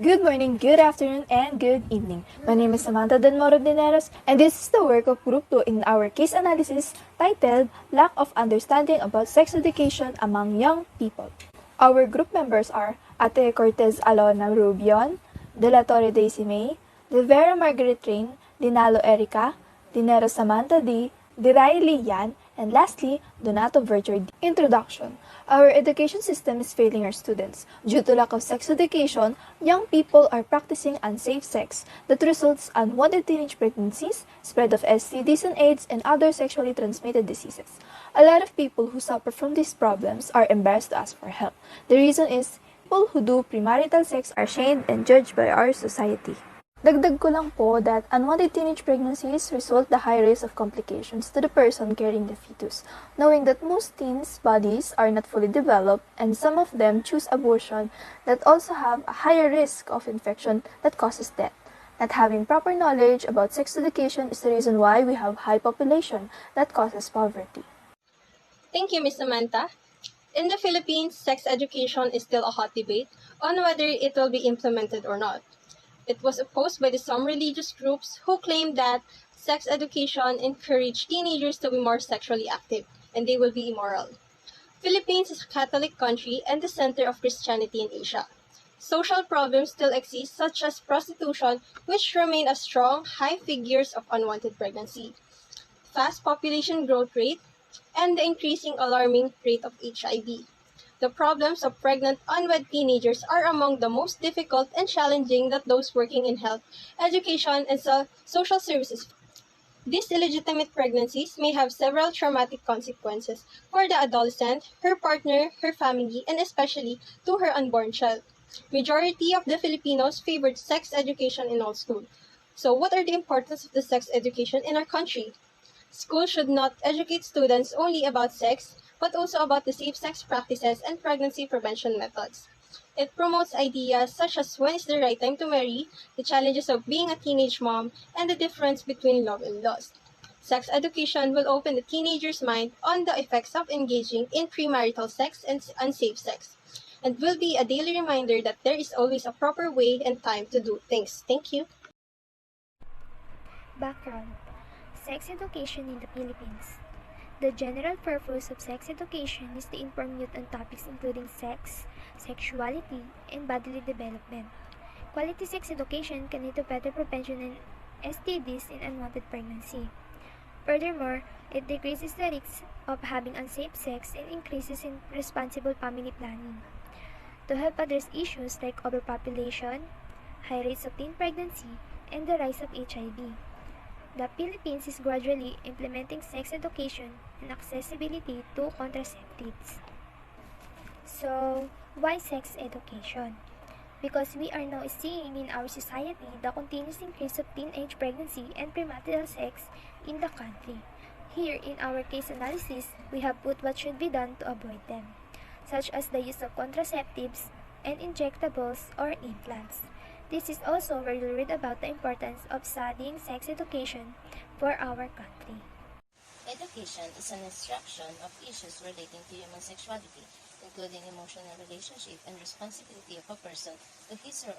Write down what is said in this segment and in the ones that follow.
Good morning, good afternoon, and good evening. My name is Samantha Denmoro Dineros, and this is the work of Group 2 in our case analysis titled Lack of Understanding About Sex Education Among Young People. Our group members are Ate Cortez Alona Rubion, De La Torre Daisy May, De Vera Margaret Rain, Dinalo Erica, Dinero Samantha D, Diraili Yan, and lastly, Donato Virger D. Introduction. Our education system is failing our students. Due to lack of sex education, young people are practicing unsafe sex that results in unwanted teenage pregnancies, spread of STDs and AIDS, and other sexually transmitted diseases. A lot of people who suffer from these problems are embarrassed to ask for help. The reason is people who do premarital sex are shamed and judged by our society. Dagdag ko lang po that unwanted teenage pregnancies result the high risk of complications to the person carrying the fetus, knowing that most teens' bodies are not fully developed and some of them choose abortion that also have a higher risk of infection that causes death. Not having proper knowledge about sex education is the reason why we have high population that causes poverty. Thank you, Ms. Samantha. In the Philippines, sex education is still a hot debate on whether it will be implemented or not. It was opposed by some religious groups who claimed that sex education encouraged teenagers to be more sexually active and they will be immoral. Philippines is a Catholic country and the center of Christianity in Asia. Social problems still exist such as prostitution, which remain a strong, high figures of unwanted pregnancy, fast population growth rate, and the increasing alarming rate of HIV. The problems of pregnant unwed teenagers are among the most difficult and challenging that those working in health, education, and social services. These illegitimate pregnancies may have several traumatic consequences for the adolescent, her partner, her family, and especially to her unborn child. Majority of the Filipinos favored sex education in all schools. So what are the importance of the sex education in our country? Schools should not educate students only about sex, but also about the safe sex practices and pregnancy prevention methods. It promotes ideas such as when is the right time to marry, the challenges of being a teenage mom, and the difference between love and lust. Sex education will open the teenager's mind on the effects of engaging in premarital sex and unsafe sex, and will be a daily reminder that there is always a proper way and time to do things. Thank you. Background: Sex education in the Philippines. The general purpose of sex education is to inform youth on topics including sex, sexuality, and bodily development. Quality sex education can lead to better prevention in STDs and unwanted pregnancy. Furthermore, it decreases the risk of having unsafe sex and increases in responsible family planning. To help address issues like overpopulation, high rates of teen pregnancy, and the rise of HIV. The Philippines is gradually implementing sex education and accessibility to contraceptives. So, why sex education? Because we are now seeing in our society the continuous increase of teenage pregnancy and premarital sex in the country. Here in our case analysis, we have put what should be done to avoid them, such as the use of contraceptives and injectables or implants. This is also where you'll read about the importance of studying sex education for our country. Education is an instruction of issues relating to human sexuality, including emotional relationship and responsibility of a person to his or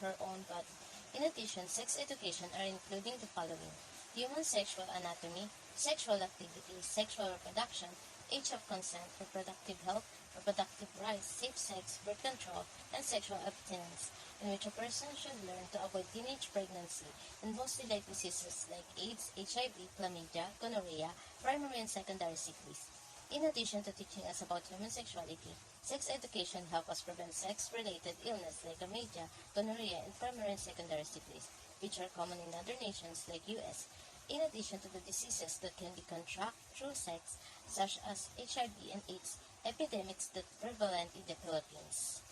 her own body. In addition, sex education are including the following: human sexual anatomy, sexual activity, sexual reproduction, age of consent, reproductive health, reproductive rights, safe sex, birth control, and sexual abstinence, in which a person should learn to avoid teenage pregnancy and mostly like diseases like AIDS, HIV, chlamydia, gonorrhea, primary and secondary syphilis. In addition to teaching us about human sexuality, sex education helps us prevent sex-related illness like chlamydia, gonorrhea, and primary and secondary syphilis, which are common in other nations like US. In addition to the diseases that can be contracted through sex, such as HIV and AIDS, epidemics that are prevalent in the Philippines.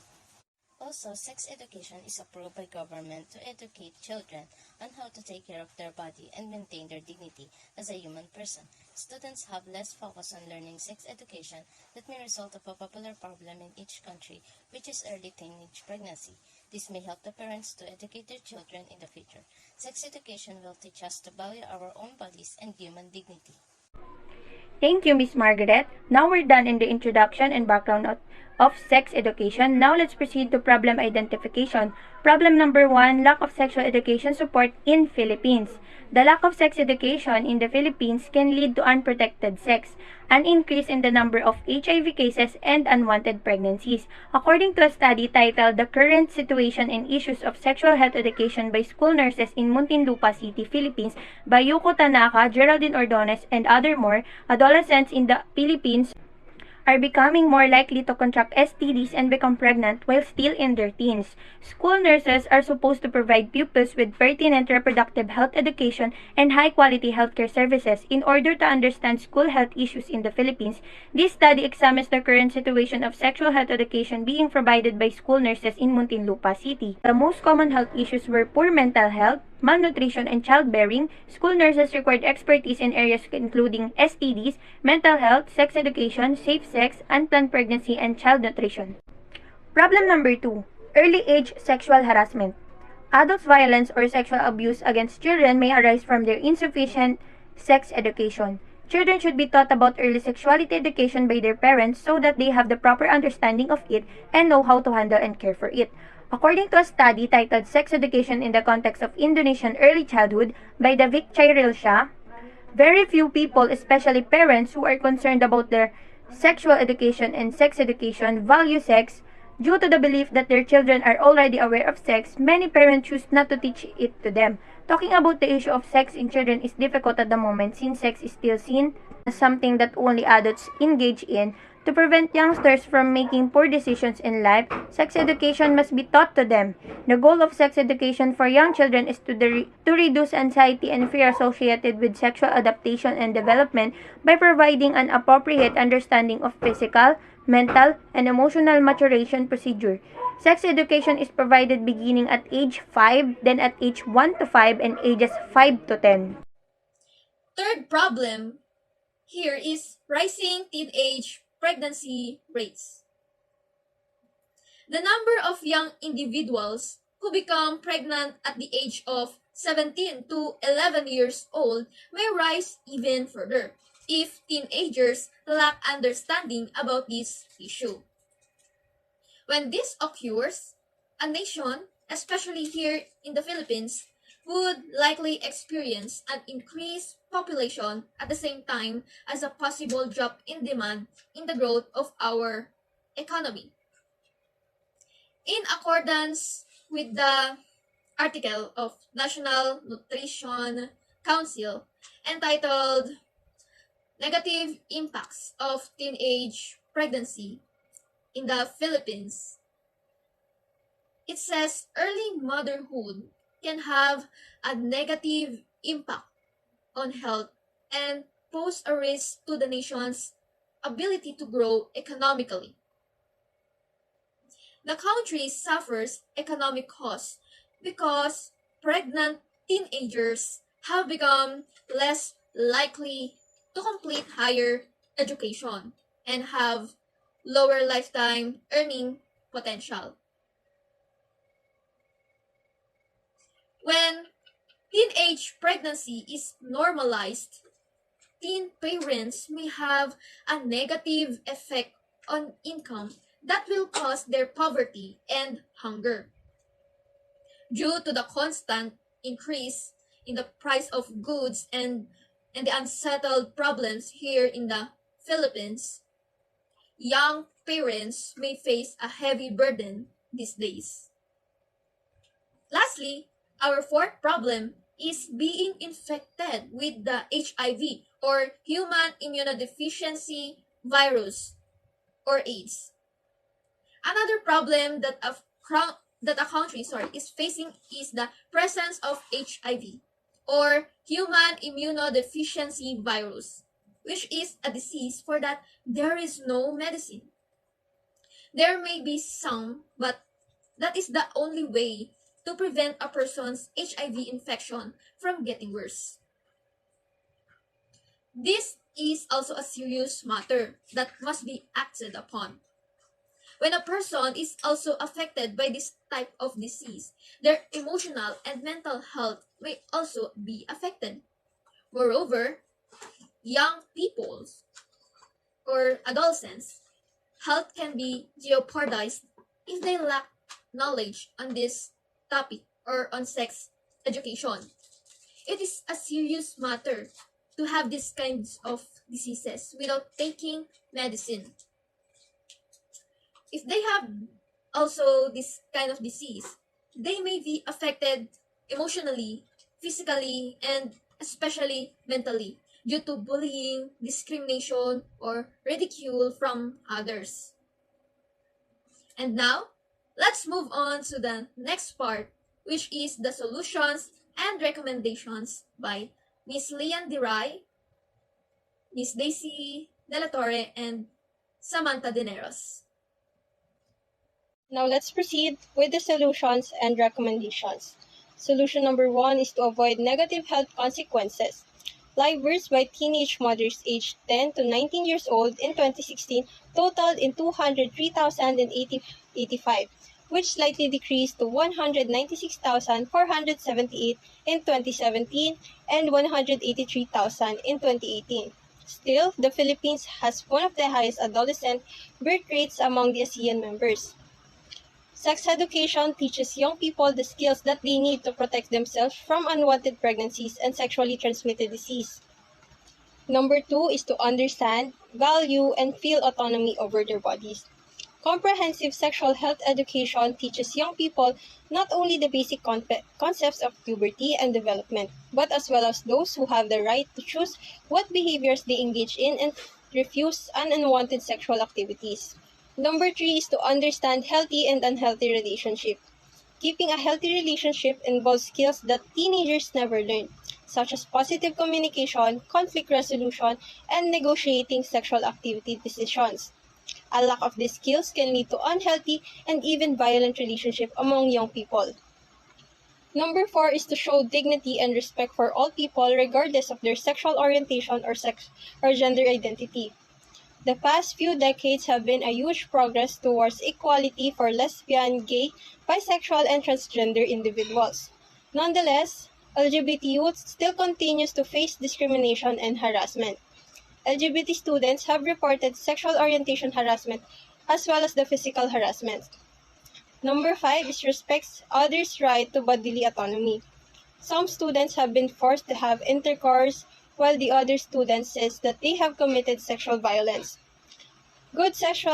Also, sex education is approved by government to educate children on how to take care of their body and maintain their dignity as a human person. Students have less focus on learning sex education that may result of a popular problem in each country, which is early teenage pregnancy. This may help the parents to educate their children in the future. Sex education will teach us to value our own bodies and human dignity. Thank you, Miss Margaret. Now we're done in the introduction and background of sex education. Now let's proceed to problem identification. Problem number 1, lack of sexual education support in Philippines. The lack of sex education in the Philippines can lead to unprotected sex, an increase in the number of HIV cases, and unwanted pregnancies. According to a study titled The Current Situation and Issues of Sexual Health Education by School Nurses in Muntinlupa City, Philippines by Yuko Tanaka, Geraldine Ordones, and other more, adolescents in the Philippines are becoming more likely to contract STDs and become pregnant while still in their teens. School nurses are supposed to provide pupils with pertinent reproductive health education and high-quality healthcare services in order to understand school health issues in the Philippines. This study examines the current situation of sexual health education being provided by school nurses in Muntinlupa City. The most common health issues were poor mental health, malnutrition, and childbearing. School nurses required expertise in areas including STDs, mental health, sex education, safe sex, unplanned pregnancy, and child nutrition. Problem number 2. Early age sexual harassment. Adult violence or sexual abuse against children may arise from their insufficient sex education. Children should be taught about early sexuality education by their parents so that they have the proper understanding of it and know how to handle and care for it. According to a study titled Sex Education in the Context of Indonesian Early Childhood by Davik Shah, very few people, especially parents who are concerned about their sexual education and sex education, value sex. Due to the belief that their children are already aware of sex, many parents choose not to teach it to them. Talking about the issue of sex in children is difficult at the moment since sex is still seen as something that only adults engage in. To prevent youngsters from making poor decisions in life, sex education must be taught to them. The goal of sex education for young children is to reduce anxiety and fear associated with sexual adaptation and development by providing an appropriate understanding of physical, mental, and emotional maturation procedure. Sex education is provided beginning at age 5, then at age 1 to 5, and ages 5 to 10. Third problem here is rising teenage pregnancy rates. The number of young individuals who become pregnant at the age of 17 to 11 years old may rise even further if teenagers lack understanding about this issue. When this occurs, a nation, especially here in the Philippines, would likely experience an increased population at the same time as a possible drop in demand in the growth of our economy. In accordance with the article of National Nutrition Council entitled Negative Impacts of Teenage Pregnancy in the Philippines, it says early motherhood can have a negative impact on health and pose a risk to the nation's ability to grow economically. The country suffers economic costs because pregnant teenagers have become less likely to complete higher education and have lower lifetime earning potential. When teenage pregnancy is normalized, teen parents may have a negative effect on income that will cause their poverty and hunger. Due to the constant increase in the price of goods and the unsettled problems here in the Philippines, young parents may face a heavy burden these days. Lastly, our fourth problem is being infected with the HIV or human immunodeficiency virus or AIDS. Another problem that a country is facing is the presence of HIV or human immunodeficiency virus, which is a disease for that there is no medicine. There may be some, but that is the only way to prevent a person's HIV infection from getting worse. This is also a serious matter that must be acted upon. When a person is also affected by this type of disease, their emotional and mental health may also be affected. Moreover, young people's or adolescents, health can be jeopardized if they lack knowledge on this topic or on sex education. It is a serious matter to have these kinds of diseases without taking medicine. If they have also this kind of disease, they may be affected emotionally, physically, and especially mentally due to bullying, discrimination, or ridicule from others. And now, let's move on to the next part, which is the solutions and recommendations by Miss Lian Diray, Miss Daisy De La Torre, and Samantha Dineros. Now let's proceed with the solutions and recommendations. Solution number 1 is to avoid negative health consequences. Live births by teenage mothers aged 10 to 19 years old in 2016 totaled in 203,085, which slightly decreased to 196,478 in 2017 and 183,000 in 2018. Still, the Philippines has one of the highest adolescent birth rates among the ASEAN members. Sex education teaches young people the skills that they need to protect themselves from unwanted pregnancies and sexually transmitted disease. Number 2 is to understand, value, and feel autonomy over their bodies. Comprehensive sexual health education teaches young people not only the basic concepts of puberty and development, but as well as those who have the right to choose what behaviors they engage in and refuse unwanted sexual activities. Number 3 is to understand healthy and unhealthy relationships. Keeping a healthy relationship involves skills that teenagers never learn, such as positive communication, conflict resolution, and negotiating sexual activity decisions. A lack of these skills can lead to unhealthy and even violent relationships among young people. Number 4 is to show dignity and respect for all people regardless of their sexual orientation or sex or gender identity. The past few decades have been a huge progress towards equality for lesbian, gay, bisexual, and transgender individuals. Nonetheless, LGBT youth still continues to face discrimination and harassment. LGBT students have reported sexual orientation harassment as well as the physical harassment. Number 5 is respects others' right to bodily autonomy. Some students have been forced to have intercourse, while the other student says that they have committed sexual violence. Good sex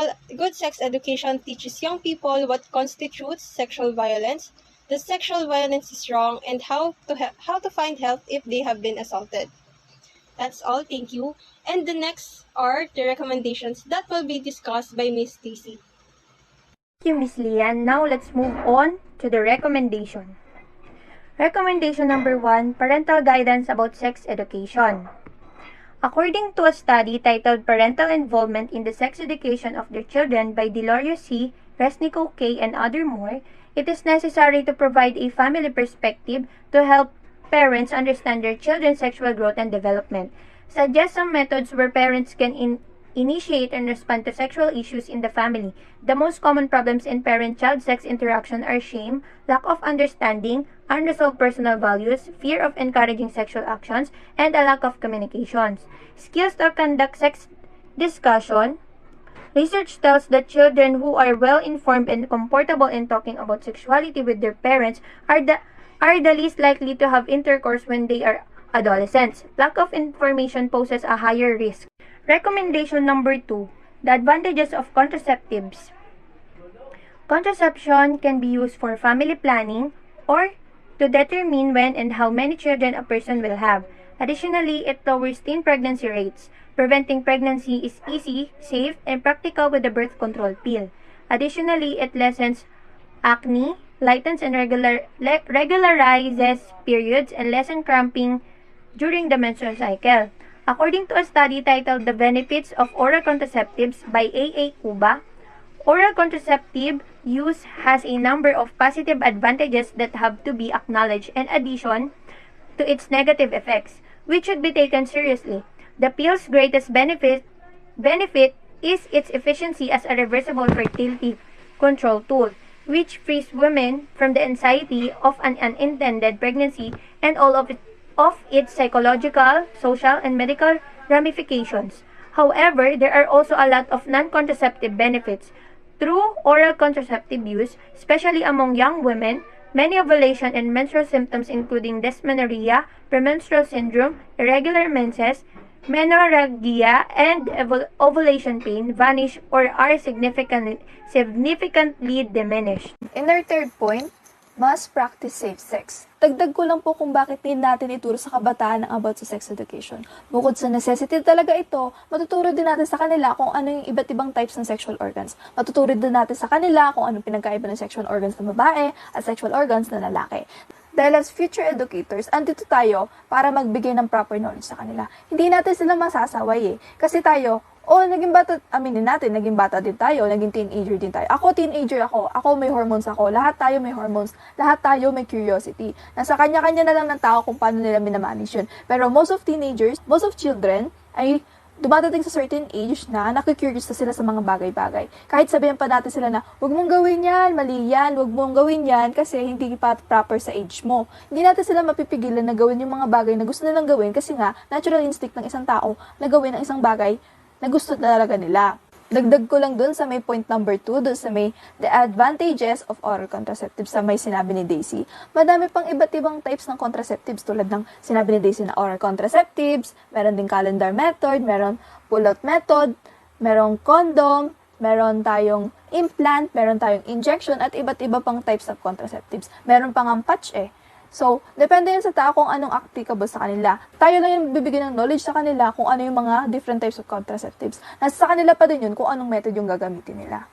education teaches young people what constitutes sexual violence, that sexual violence is wrong, and how to find help if they have been assaulted. That's all, thank you. And the next are the recommendations that will be discussed by Miss Daisy. Thank you, Miss Lian. Now let's move on to the recommendation. Recommendation number 1, parental guidance about sex education. According to a study titled Parental Involvement in the Sex Education of Their Children by Delorio C., Resnico K., and other more, it is necessary to provide a family perspective to help parents understand their children's sexual growth and development. Suggest some methods where parents can initiate and respond to sexual issues in the family. The most common problems in parent-child sex interaction are shame, lack of understanding, unresolved personal values, fear of encouraging sexual actions, and a lack of communications. Skills to conduct sex discussion. Research tells that children who are well informed and comfortable in talking about sexuality with their parents are the least likely to have intercourse when they are adolescents. Lack of information poses a higher risk. Recommendation number 2, the advantages of contraceptives. Contraception can be used for family planning or to determine when and how many children a person will have. Additionally, it lowers teen pregnancy rates. Preventing pregnancy is easy, safe, and practical with the birth control pill. Additionally, it lessens acne, lightens and regularizes periods, and lessens cramping during the menstrual cycle. According to a study titled The Benefits of Oral Contraceptives by A. Cuba, oral contraceptive use has a number of positive advantages that have to be acknowledged in addition to its negative effects, which should be taken seriously. The pill's greatest benefit is its efficiency as a reversible fertility control tool, which frees women from the anxiety of an unintended pregnancy and all of of its psychological, social, and medical ramifications. However, there are also a lot of non-contraceptive benefits. Through oral contraceptive use, especially among young women, many ovulation and menstrual symptoms including dysmenorrhea, premenstrual syndrome, irregular menses, menorrhagia, and ovulation pain vanish or are significantly diminished. In our third point, must practice safe sex. Dagdag ko lang po kung bakit din natin ituro sa kabataan ang about sa sex education. Bukod sa necessity talaga ito, matuturo din natin sa kanila kung ano yung iba't ibang types ng sexual organs. Matuturo din natin sa kanila kung anong pinagkaiba ng sexual organs ng babae at sexual organs ng lalaki. Dahil as future educators, andito tayo para magbigay ng proper knowledge sa kanila. Hindi natin sila masasaway Kasi tayo, naging bata, aminin natin, naging bata din tayo, naging teenager din tayo. Ako, teenager ako may hormones ako, lahat tayo may hormones, lahat tayo may curiosity. Nasa kanya-kanya na lang ng tao kung paano nila minamanage yun. Pero most of teenagers, most of children, ay dumadating sa certain age na nakikurious na sila sa mga bagay-bagay. Kahit sabihin pa natin sila na, huwag mong gawin yan, mali yan, huwag mong gawin yan kasi hindi pa proper sa age mo. Hindi natin sila mapipigilan na gawin yung mga bagay na gusto nilang gawin kasi nga, natural instinct ng isang tao na gawin ang isang bagay na gusto talaga nila. Dagdag ko lang dun sa may point number 2, dun sa may the advantages of oral contraceptives sa may sinabi ni Daisy. Madami pang iba't ibang types ng contraceptives tulad ng sinabi ni Daisy na oral contraceptives, meron din calendar method, meron pull-out method, meron condom, meron tayong implant, meron tayong injection, at iba't iba pang types of contraceptives. Meron pang ang patch So, depende yan sa tao kung anong applicable sa kanila. Tayo lang yung bibigyan ng knowledge sa kanila kung ano yung mga different types of contraceptives. Nasa sa kanila pa din yun kung anong method yung gagamitin nila.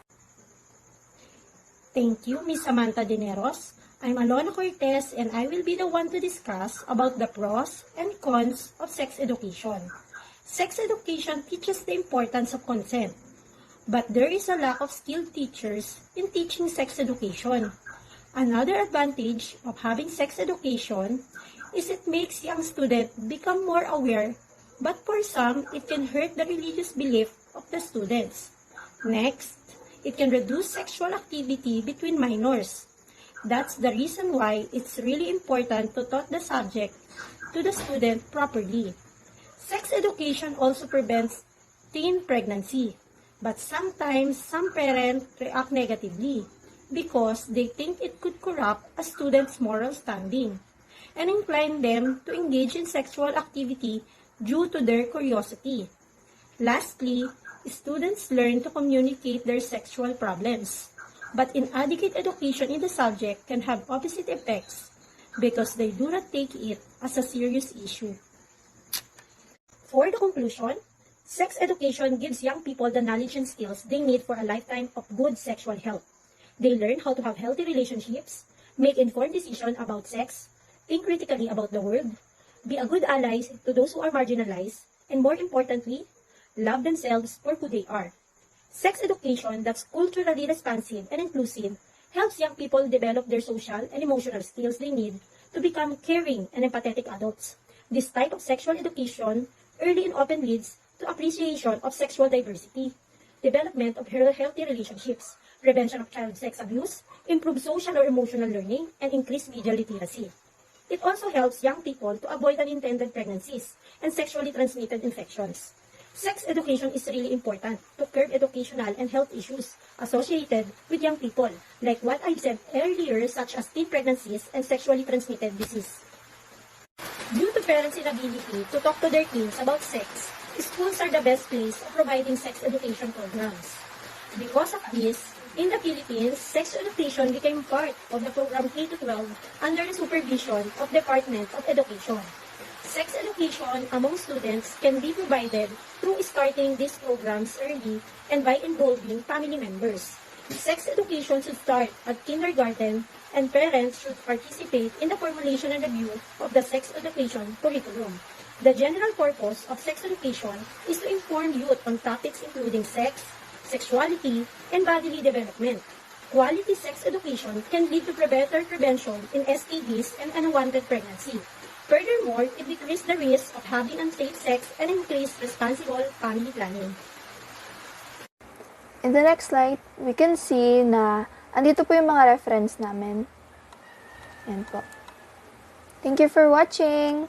Thank you, Ms. Samantha Dineros. I'm Alona Cortez and I will be the one to discuss about the pros and cons of sex education. Sex education teaches the importance of consent, but there is a lack of skilled teachers in teaching sex education. Another advantage of having sex education is it makes young students become more aware, but for some, it can hurt the religious belief of the students. Next, it can reduce sexual activity between minors. That's the reason why it's really important to teach the subject to the student properly. Sex education also prevents teen pregnancy, but sometimes some parents react negatively because they think it could corrupt a student's moral standing and incline them to engage in sexual activity due to their curiosity. Lastly, students learn to communicate their sexual problems, but inadequate education in the subject can have opposite effects because they do not take it as a serious issue. For the conclusion, sex education gives young people the knowledge and skills they need for a lifetime of good sexual health. They learn how to have healthy relationships, make informed decisions about sex, think critically about the world, be a good ally to those who are marginalized, and more importantly, love themselves for who they are. Sex education that's culturally responsive and inclusive helps young people develop their social and emotional skills they need to become caring and empathetic adults. This type of sexual education early and often leads to appreciation of sexual diversity, development of healthy relationships, prevention of child sex abuse, improve social or emotional learning, and increase media literacy. It also helps young people to avoid unintended pregnancies and sexually transmitted infections. Sex education is really important to curb educational and health issues associated with young people, like what I've said earlier, such as teen pregnancies and sexually transmitted disease. Due to parents' inability to talk to their teens about sex, schools are the best place of providing sex education programs. Because of this, in the Philippines, sex education became part of the program K-12 under the supervision of Department of Education. Sex education among students can be provided through starting these programs early and by involving family members. Sex education should start at kindergarten, and parents should participate in the formulation and review of the sex education curriculum. The general purpose of sex education is to inform youth on topics including sex, sexuality, and bodily development. Quality sex education can lead to better prevention in STDs and unwanted pregnancy. Furthermore, it decreases the risk of having unsafe sex and increase responsible family planning. In the next slide, we can see na andito po yung mga reference namin. Yan po. Thank you for watching!